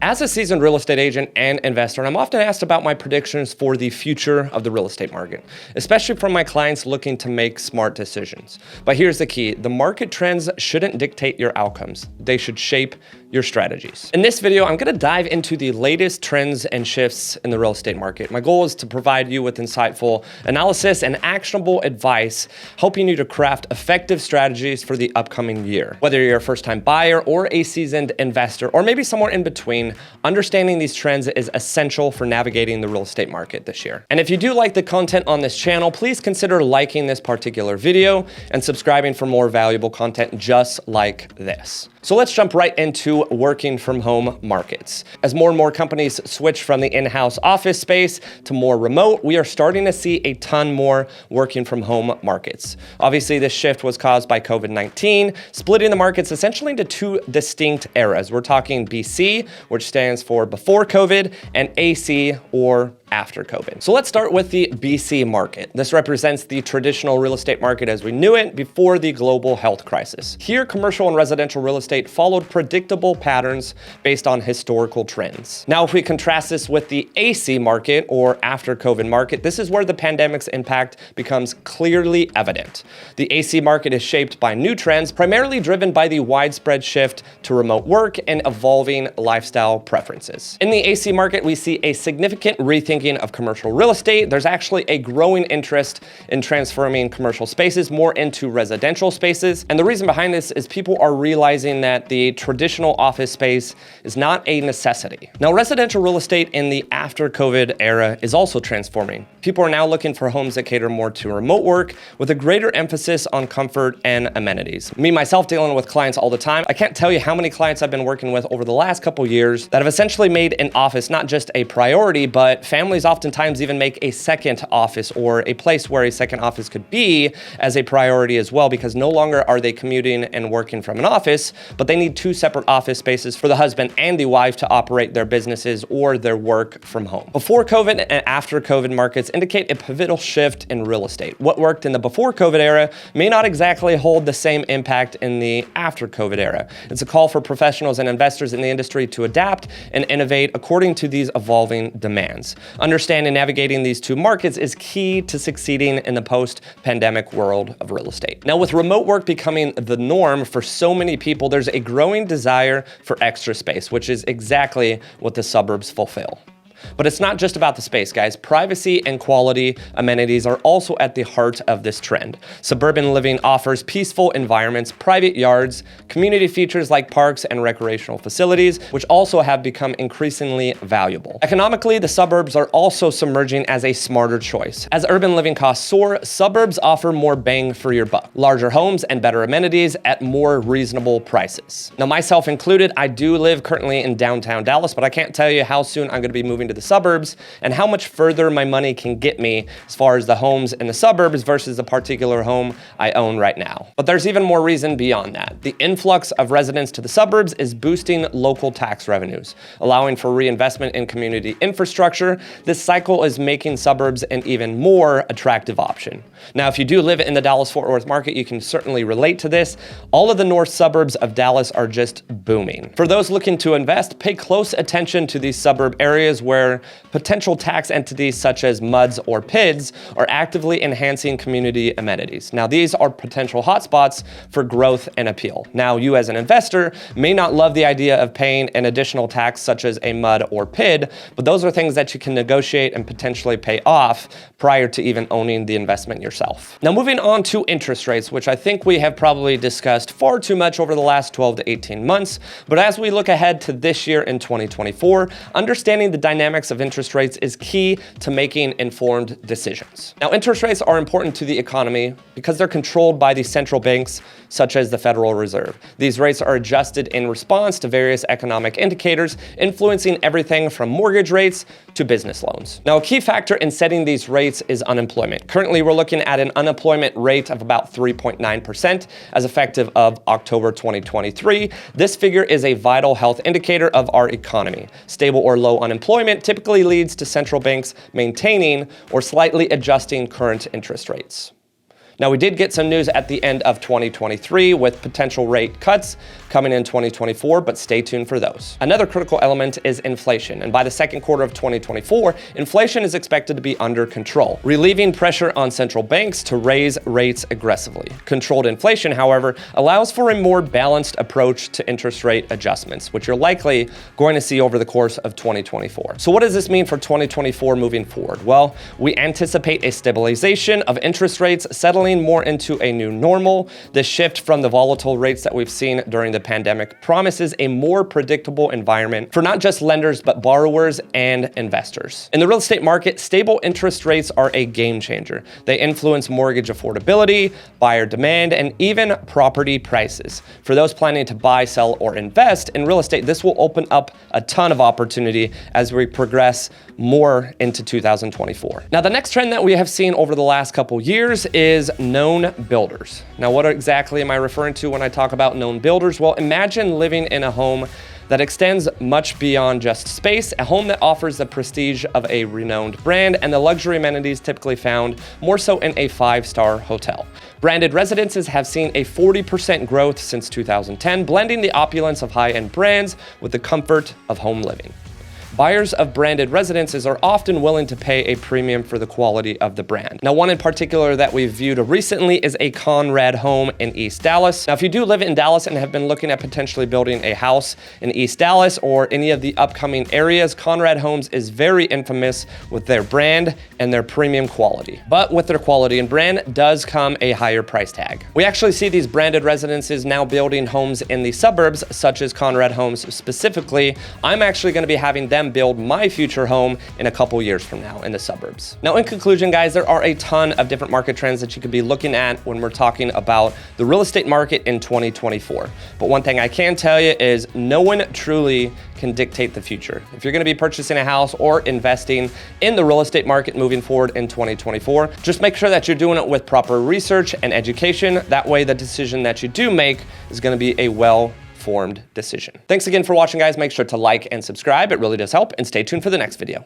As a seasoned real estate agent and investor, I'm often asked about my predictions for the future of the real estate market, especially from my clients looking to make smart decisions. But here's the key: the market trends shouldn't dictate your outcomes. They should shape your strategies. In this video, I'm gonna dive into the latest trends and shifts in the real estate market. My goal is to provide you with insightful analysis and actionable advice, helping you to craft effective strategies for the upcoming year. Whether you're a first-time buyer or a seasoned investor, or maybe somewhere in between, understanding these trends is essential for navigating the real estate market this year. And if you do like the content on this channel, please consider liking this particular video and subscribing for more valuable content just like this. So let's jump right into working from home markets. As more and more companies switch from the in-house office space to more remote, we are starting to see a ton more working from home markets. Obviously, this shift was caused by COVID-19, splitting the markets essentially into two distinct eras. We're talking BC, which stands for before COVID, and AC, or after COVID. So let's start with the BC market. This represents the traditional real estate market as we knew it before the global health crisis. Here, commercial and residential real estate followed predictable patterns based on historical trends. Now, if we contrast this with the AC market, or after COVID market, this is where the pandemic's impact becomes clearly evident. The AC market is shaped by new trends, primarily driven by the widespread shift to remote work and evolving lifestyle preferences. In the AC market, we see a significant rethinking of commercial real estate. There's actually a growing interest in transforming commercial spaces more into residential spaces. And the reason behind this is people are realizing that the traditional office space is not a necessity. Now, residential real estate in the after COVID era is also transforming. People are now looking for homes that cater more to remote work with a greater emphasis on comfort and amenities. Me, myself, dealing with clients all the time, I can't tell you how many clients I've been working with over the last couple years that have essentially made an office not just a priority, but families oftentimes even make a second office or a place where a second office could be as a priority as well, because no longer are they commuting and working from an office, but they need two separate office spaces for the husband and the wife to operate their businesses or their work from home. Before COVID and after COVID markets indicate a pivotal shift in real estate. What worked in the before COVID era may not exactly hold the same impact in the after COVID era. It's a call for professionals and investors in the industry to adapt and innovate according to these evolving demands. Understanding and navigating these two markets is key to succeeding in the post-pandemic world of real estate. Now, with remote work becoming the norm for so many people, there's a growing desire for extra space, which is exactly what the suburbs fulfill. But it's not just about the space, guys. Privacy and quality amenities are also at the heart of this trend. Suburban living offers peaceful environments, private yards, community features like parks and recreational facilities, which also have become increasingly valuable. Economically, the suburbs are also submerging as a smarter choice. As urban living costs soar, suburbs offer more bang for your buck, larger homes and better amenities at more reasonable prices. Now, myself included, I do live currently in downtown Dallas, but I can't tell you how soon I'm gonna be moving to the suburbs and how much further my money can get me as far as the homes in the suburbs versus the particular home I own right now. But there's even more reason beyond that. The influx of residents to the suburbs is boosting local tax revenues, allowing for reinvestment in community infrastructure. This cycle is making suburbs an even more attractive option. Now, if you do live in the Dallas-Fort Worth market, you can certainly relate to this. All of the north suburbs of Dallas are just booming. For those looking to invest, pay close attention to these suburb areas where potential tax entities such as MUDs or PIDs are actively enhancing community amenities. Now, these are potential hotspots for growth and appeal. Now, you as an investor may not love the idea of paying an additional tax such as a MUD or PID, but those are things that you can negotiate and potentially pay off prior to even owning the investment yourself. Now, moving on to interest rates, which I think we have probably discussed far too much over the last 12 to 18 months, but as we look ahead to this year in 2024, understanding the dynamics of interest rates is key to making informed decisions. Now, interest rates are important to the economy because they're controlled by the central banks, such as the Federal Reserve. These rates are adjusted in response to various economic indicators, influencing everything from mortgage rates to business loans. Now, a key factor in setting these rates is unemployment. Currently, we're looking at an unemployment rate of about 3.9% as effective of October 2023. This figure is a vital health indicator of our economy. Stable or low unemployment typically leads to central banks maintaining or slightly adjusting current interest rates. Now, we did get some news at the end of 2023 with potential rate cuts coming in 2024, but stay tuned for those. Another critical element is inflation, and by the second quarter of 2024, inflation is expected to be under control, relieving pressure on central banks to raise rates aggressively. Controlled inflation, however, allows for a more balanced approach to interest rate adjustments, which you're likely going to see over the course of 2024. So what does this mean for 2024 moving forward? Well, we anticipate a stabilization of interest rates settling more into a new normal. The shift from the volatile rates that we've seen during the pandemic promises a more predictable environment for not just lenders, but borrowers and investors. In the real estate market, stable interest rates are a game changer. They influence mortgage affordability, buyer demand, and even property prices. For those planning to buy, sell, or invest in real estate, this will open up a ton of opportunity as we progress more into 2024. Now, the next trend that we have seen over the last couple years is known builders. Now, what exactly am I referring to when I talk about known builders? Well, imagine living in a home that extends much beyond just space, a home that offers the prestige of a renowned brand and the luxury amenities typically found more so in a five-star hotel. Branded residences have seen a 40% growth since 2010, blending the opulence of high-end brands with the comfort of home living. Buyers of branded residences are often willing to pay a premium for the quality of the brand. Now, one in particular that we've viewed recently is a Conrad home in East Dallas. Now, if you do live in Dallas and have been looking at potentially building a house in East Dallas or any of the upcoming areas, Conrad Homes is very infamous with their brand and their premium quality. But with their quality and brand does come a higher price tag. We actually see these branded residences now building homes in the suburbs, such as Conrad Homes specifically. I'm actually going to be having them build my future home in a couple years from now in the suburbs. Now, in conclusion, guys, there are a ton of different market trends that you could be looking at when we're talking about the real estate market in 2024. But one thing I can tell you is no one truly can dictate the future. If you're going to be purchasing a house or investing in the real estate market moving forward in 2024, just make sure that you're doing it with proper research and education. That way, the decision that you do make is going to be a well-formed decision. Thanks again for watching, guys. Make sure to like and subscribe. It really does help, and stay tuned for the next video.